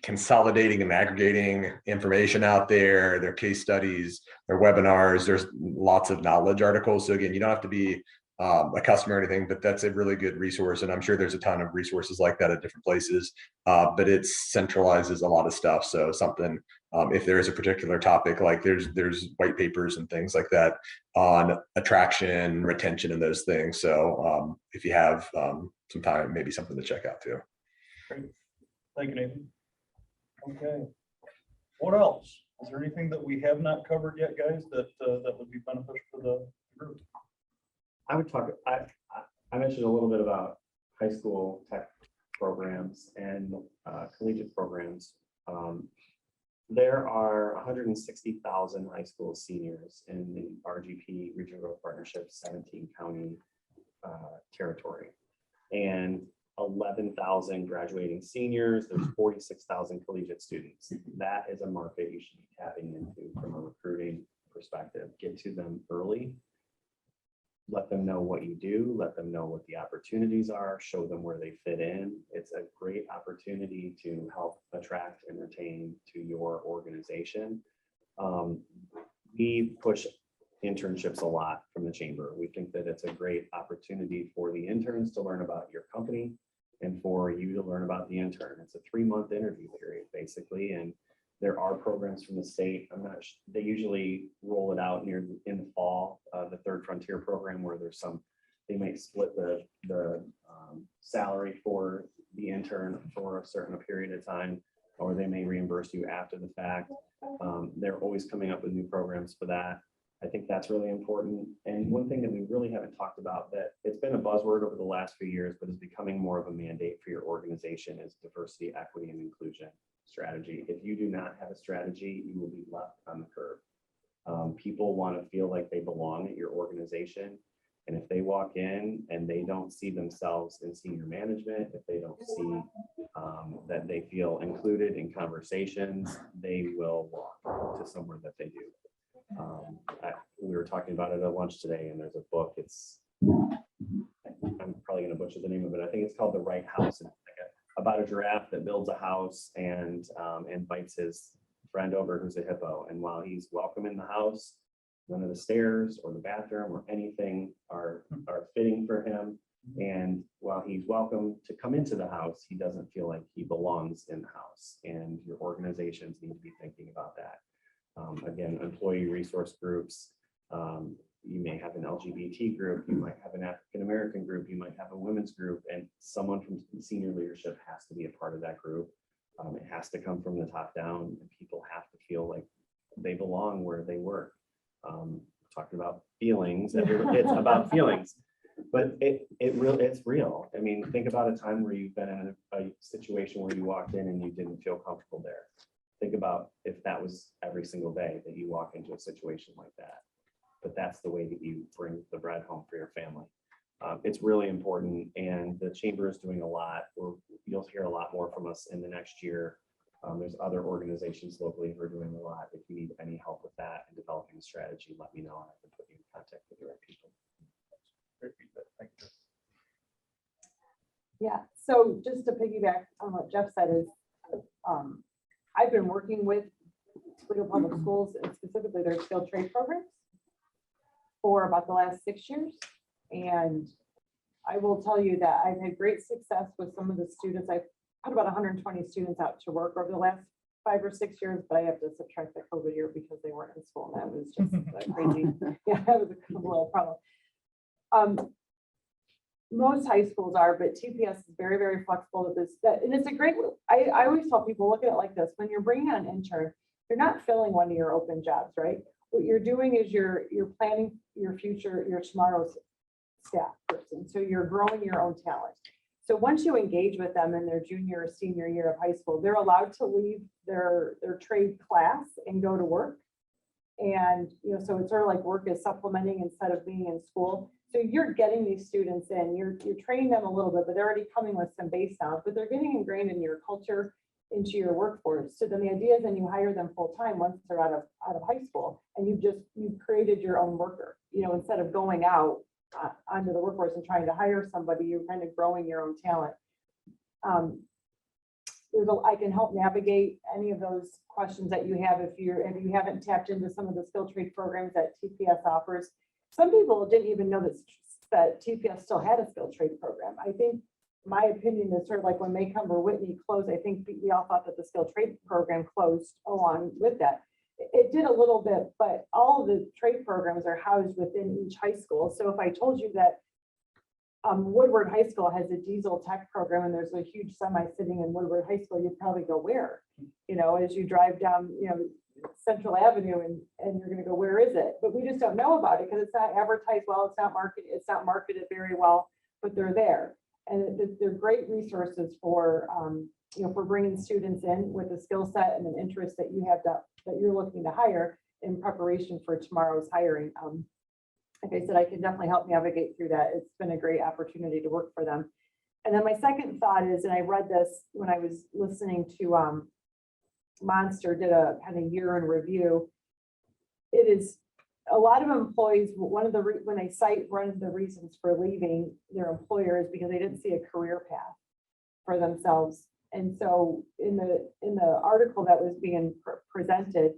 consolidating and aggregating information out there, their case studies, their webinars. There's lots of knowledge articles. So again, you don't have to be a customer or anything, but that's a really good resource. And I'm sure there's a ton of resources like that at different places, but it centralizes a lot of stuff. So something, if there is a particular topic, like there's white papers and things like that on attraction, retention, and those things. So if you have some time, maybe something to check out too. Great. Thank you, Nathan. Okay. What else? Is there anything that we have not covered yet, guys, that would be beneficial for the group? I would talk, I mentioned a little bit about high school tech programs and collegiate programs. There are 160,000 high school seniors in the RGP Regional Growth Partnership 17 county territory. And 11,000 graduating seniors, there's 46,000 collegiate students. That is a market you should be tapping into from a recruiting perspective. Get to them early. Let them know what you do, let them know what the opportunities are, show them where they fit in. It's a great opportunity to help attract and retain to your organization. We push internships a lot from the chamber. We think that it's a great opportunity for the interns to learn about your company and for you to learn about the intern. It's a 3-month interview period, basically, and there are programs from the state. They usually roll it out in the fall, the Third Frontier program, where they might split the salary for the intern for a certain period of time, or they may reimburse you after the fact. They're always coming up with new programs for that. I think that's really important. And one thing that we really haven't talked about, that it's been a buzzword over the last few years, but is becoming more of a mandate for your organization, is diversity, equity, and inclusion strategy. If you do not have a strategy, you will be left on the curb. People want to feel like they belong at your organization. And if they walk in and they don't see themselves in senior management, if they don't see that they feel included in conversations, they will walk to somewhere that they do. We were talking about it at lunch today, and there's a book. I'm probably going to butcher the name of it. I think it's called The Right House. It's like about a giraffe that builds a house and invites his friend over who's a hippo. And while he's welcome in the house, none of the stairs or the bathroom or anything are fitting for him. And while he's welcome to come into the house, he doesn't feel like he belongs in the house. And your organizations need to be thinking about that. Again, employee resource groups. You may have an LGBT group, you might have an African-American group, you might have a women's group, and someone from senior leadership has to be a part of that group. It has to come from the top down, and people have to feel like they belong where they work. Talking about feelings, it's about feelings, but it's real. I mean, think about a time where you've been in a situation where you walked in and you didn't feel comfortable there. Think about if that was every single day that you walk into a situation like that. But that's the way that you bring the bread home for your family. It's really important, and the chamber is doing a lot. You'll hear a lot more from us in the next year. There's other organizations locally who are doing a lot. If you need any help with that and developing a strategy, let me know, and I can put you in contact with the right people. Great feedback. Thank you. Yeah, so just to piggyback on what Jeff said is, I've been working with Toledo Public Schools and specifically their skilled trade programs for about the last 6 years. And I will tell you that I've had great success with some of the students. I've put about 120 students out to work over the last 5 or 6 years, but I have to subtract the COVID year because they weren't in school. And that was just crazy. Yeah, that was a little problem. Most high schools are, but TPS is very, very flexible with this. And it's a great, I always tell people, look at it like this. When you're bringing on an intern, you're not filling one of your open jobs, right? What you're doing is you're planning your future, your tomorrow's staff person. So you're growing your own talent. So once you engage with them in their junior or senior year of high school, they're allowed to leave their trade class and go to work. And, so it's sort of like work is supplementing instead of being in school. So you're getting these students in, you're training them a little bit, but they're already coming with some base knowledge, but they're getting ingrained in your culture, into your workforce. So then the idea is then you hire them full time once they're out of high school, and you've created your own worker. Instead of going out onto the workforce and trying to hire somebody, you're kind of growing your own talent. I can help navigate any of those questions that you have if you haven't tapped into some of the skilled trade programs that TPS offers. Some people didn't even know that TPS still had a skilled trade program. I think my opinion is sort of like when Maycomber Whitney closed, I think we all thought that the skilled trade program closed along with that. It did a little bit, but all of the trade programs are housed within each high school. So if I told you that Woodward High School has a diesel tech program and there's a huge semi sitting in Woodward High School, you'd probably go where? As you drive down, Central Avenue and you're going to go, where is it? But we just don't know about it because it's not advertised well, it's not marketed very well, but they're there. And they're great resources for bringing students in with a skill set and an interest that you have that you're looking to hire in preparation for tomorrow's hiring. like I said, I can definitely help navigate through that. It's been a great opportunity to work for them. And then my second thought is, and I read this when I was listening to Monster did a kind of year in review. It is a lot of employees, when they cite one of the reasons for leaving their employer is because they didn't see a career path for themselves. And so in the article that was being presented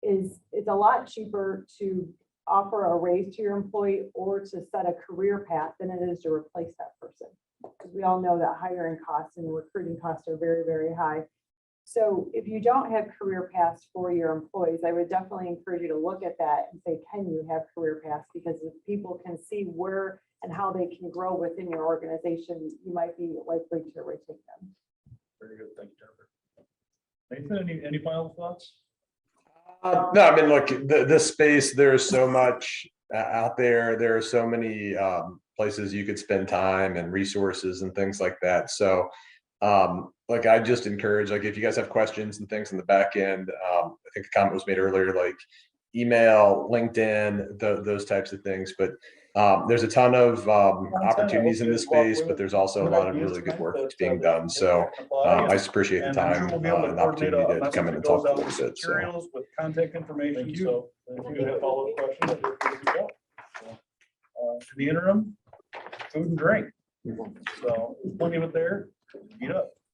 is it's a lot cheaper to offer a raise to your employee or to set a career path than it is to replace that person. Because we all know that hiring costs and recruiting costs are very, very high. So if you don't have career paths for your employees, I would definitely encourage you to look at that and say, can you have career paths? Because if people can see where and how they can grow within your organization, you might be likely to retake them. Very good, thank you, Jennifer. Nathan, any final thoughts? No, I mean, look, this space, there's so much out there. There are so many places you could spend time and resources and things like that. So like I just encourage, like if you guys have questions and things in the back end, I think the comment was made earlier, like email, LinkedIn, those types of things. But there's a ton of opportunities in this space, but there's also a lot of really good work that's being done. So I just appreciate the time and the opportunity to come in and talk a little bit. So. Materials with contact information. So if you have follow-up questions, feel free to reach out. In the interim, food and drink. So there's plenty of it there. Eat up.